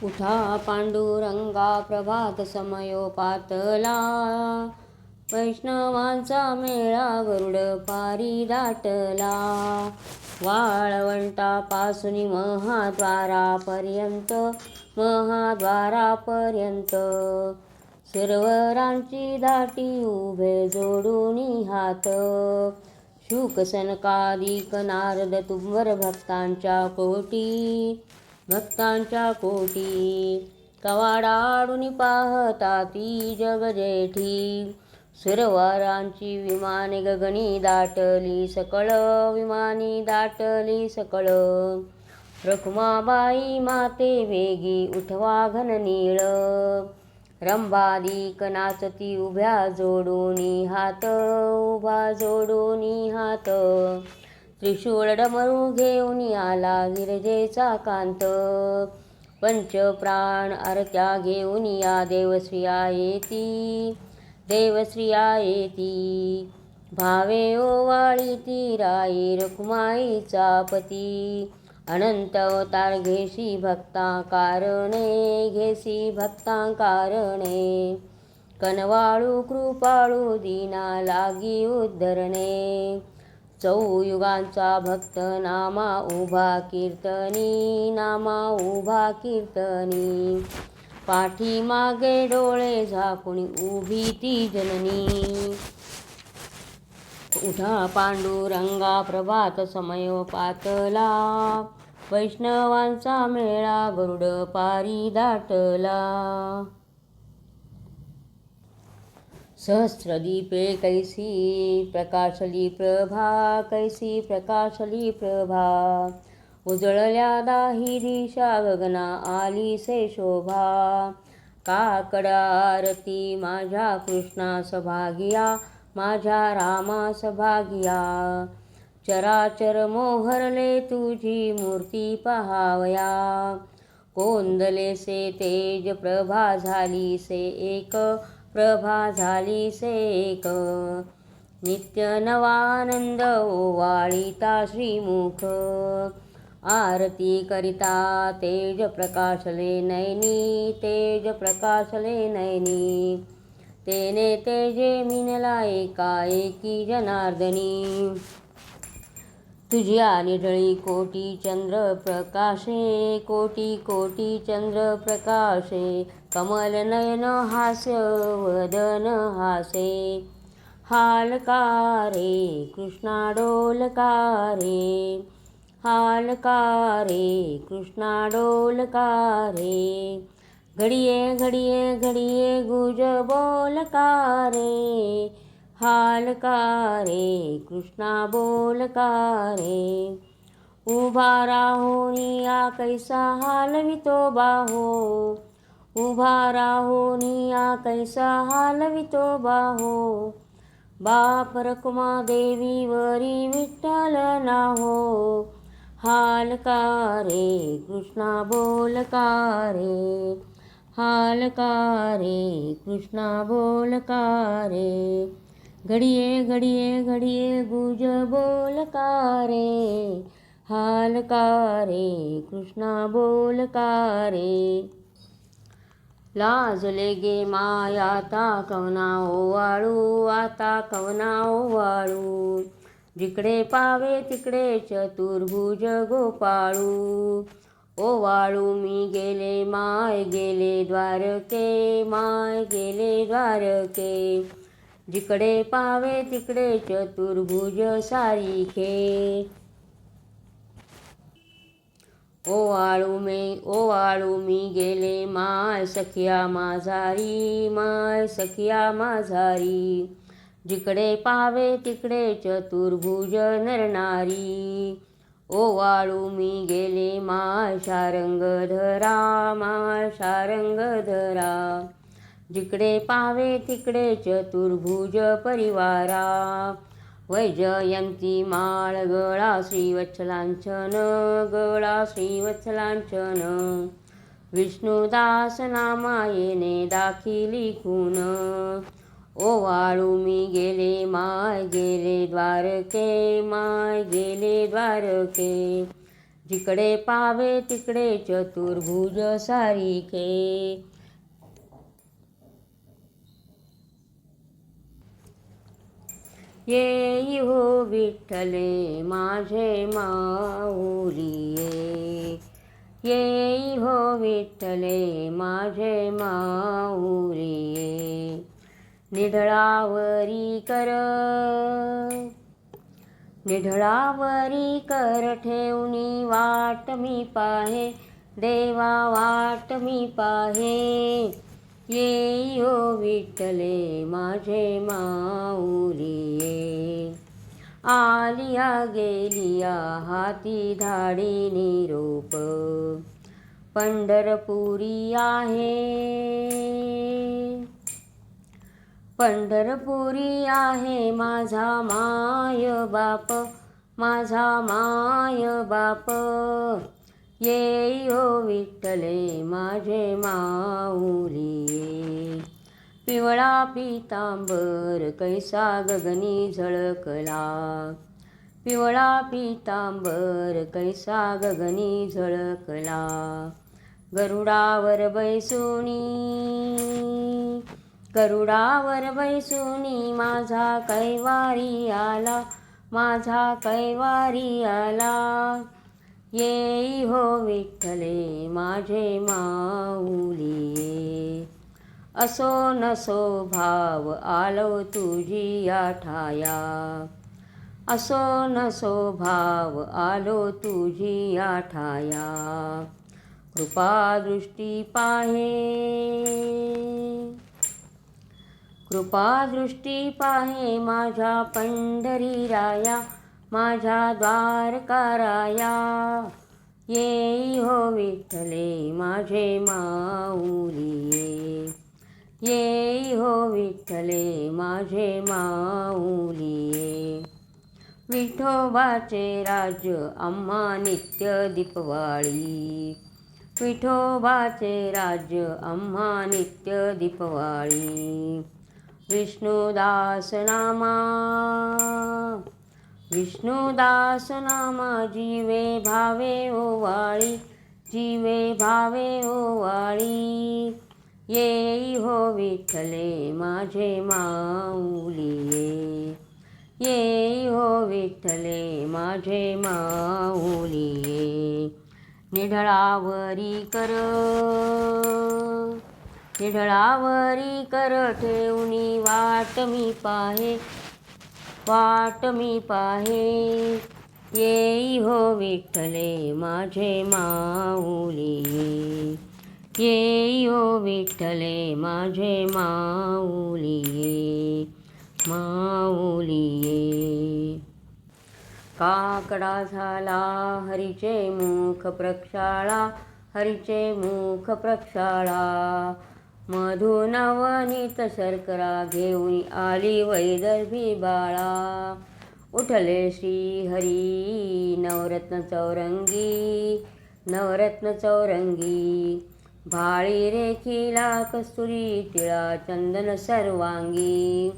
उठा पांडुरंगा प्रभात समयोपातला, वैष्णवांचा मेळा गरुड पारी दाटला. वाळवंटापासून महाद्वारापर्यंत सुरवरांची दाटी उभे जोडून हात. शुक सनकादिक नारद तुंबर भक्तांच्या कोटी कवाडाडून पाहता ती जग जेठी. सुरवरांची विमाने गगनी दाटली सकळ. रखुमाबाई माते वेगी उठवा घन नीळ. रंभादिक नाचती उभा जोडूनी हात. त्रिशूळ डमरू घेऊन आला गिरजेचा कांत. पंचप्राण आरत्या घेऊन या देवश्रिया येती. भावे ओवाळीती राई रखुमाईचा पती. अनंत अवतार घेसी भक्ता कारणे. कनवाळू कृपाळू दीना लागी उद्धरणे. चौयुगांचा भक्त नामा उभा कीर्तनी. पाठीमागे डोळे झाकून उभी ती जननी. उठा पांडुरंगा प्रभात समयोपातला, वैष्णवांचा मेळा गरुड पारी दाटला. सहस्रदीपे कैसी प्रकाशली प्रभा. उजळल्या दाही दिशा गगना आली से शोभा. काकड आरती माझ्या कृष्णास भागिया, माझ्या रामास भागिया. चराचर मोहरले तुझी मूर्ती पहावया. कोंदले से तेज प्रभा झाली से एक. नित्य नवानंद ओवाळीता श्रीमुख. आरती करिता तेज प्रकाशले नयनी. तेने तेजे मिनला एकाएकी जनार्दनी. तुझ्या निढळी कोटी चंद्र प्रकाशे. कमल नयन हास्य वदन हासे. हालकारे कृष्णा डोलकारे. घडिये गुज बोलकारे. हालकारे कृष्णा बोलकारे. उभा राहुनिया कैसा हालवितो बाहो. बाप रखुमा देवी वरी विठ्ठल नाहो. हालकारे कृष्णा बोलकारे. कृष्णा बोलकारे. घडिये गुज बोलकारे. हालकारे कृष्णा बोलकारे. लाजले गे माया आता कवना ओवाळू. जिकडे पावे तिकडे चतुर्भुज गोपाळू. ओवाळू मी गेले माय गेले द्वारके. जिकडे पावे तिकडे चतुर्भुज सारिखे. ओवाळू मी गेले माय सखिया माझारी. जिकडे पावे तिकडे चतुर्भुज नरनारी. ओवाळू मी गेले माय शारंगधरा. जिकडे पावे तिकडे चतुर्भुज परिवारा. वैजयंती माळ गळा श्रीवत्सलांचन. विष्णुदास नामायेने दाखिली खून. ओवाळू मी गेले माय गेले द्वारके. जिकडे पावे तिकडे चतुर्भुज सारिखे. येई हो विठ्ठले माझे माऊली ये. येई हो विठ्ठले माझे माऊली ये. निढळावरी कर ठेवणी वाट मी पाहे. देवा वाट मी पाहे. येई हो विठ्ठले माझे माऊली ये. आलिया गेलिया हाती धाडी निरोप. पंढरपुरी आहे माझा माय बाप. माझा माय बाप. येई हो विठ्ठले माझे माऊली ये. पिवळा पितांबर कैसा गगनी झळकला. पिवळा पितांबर कैसा गगनी झळकला. गरुडावर बैसुनी माझा कैवारी आला. माझा कैवारी आला. येई हो विठ्ठले माझे माऊली ये. असो नसो भाव आलो तुझी आठाया. असो नसो भाव आलो तुझी आठाया. कृपादृष्टी पाहे माझ्या पंढरीराया. माझ्या द्वारकाराया. येई हो विठ्ठले माझे माऊली ये. येई हो विठ्ठले माझे माऊली ये. विठोबाचे राज्य आम्हा नित्य दीपवाळी. विठोबाचे राज्य आम्हा नित्य दीपवाळी. विष्णुदास नामा जीवे भावे ओवाळी. जीवे भावे ओवाळी. येई हो विठ्ठले माझे माऊली ये. येई हो विठ्ठले माझे माऊली ये. निढळावरी कर ठेवणी वाट मी पाहे. वाट मी पाहे. येई हो विठ्ठले माझे माऊली ये. येई हो विठ्ठले माझे माऊली ये. माऊली ये. काकडा झाला हरीचे मुख प्रक्षाळा. हरीचे मुख प्रक्षाळा. मधु नवनीत शर्करा घेऊन आली वैदर्भी बाळा. उठले श्री हरी नवरत्न चौरंगी. भाळी रेखीला कस्तुरी टिळा चंदन सर्वांगी.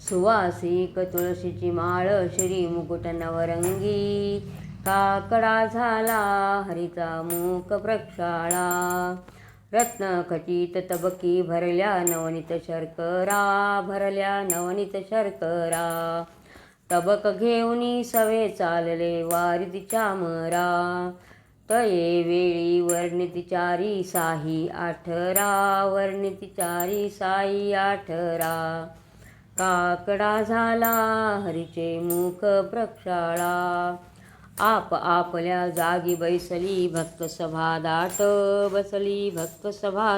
सुवासिक तुळशीची माळ श्री मुकुट नवरंगी. काकडा झाला हरीचा मुख प्रक्षाळा. रत्नखचित तबकी भरल्या नवनीत शर्करा. तबक घेऊनी सवे चालले वारीत चामरा. तये वेळी वर्णिती साई आठरा. काकडा झाला हरीचे मुख प्रक्षाळा. आपल्या जागी बसली भक्त सभा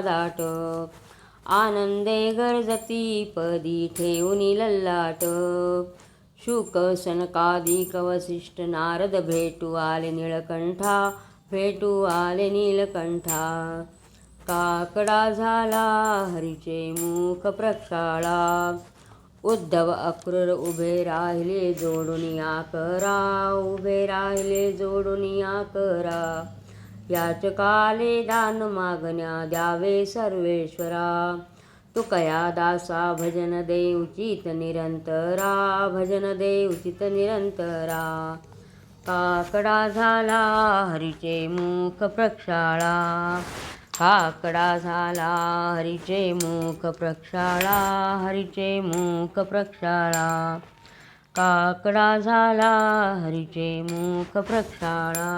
दाट. आनंदे गरजती पदी ठेवूनी लल्लाट. शुक सनकादिक वसिष्ठ नारद भेटू आले नीलकंठा. काकडा झाला हरीचे मुख प्रक्षाळा. उद्धव अक्रूर उभे राहिले जोडून आकरा. याचकाले दान मागण्या द्यावे सर्वेश्वरा. तुकया दासा भजन दे उचित निरंतरा. काकडा झाला हरीचे मुख प्रक्षाळा, काकडा झाला हरीचे मुख प्रक्षाळा, हरीचे मुख प्रक्षाळा, काकडा झाला हरीचे मुख प्रक्षाळा.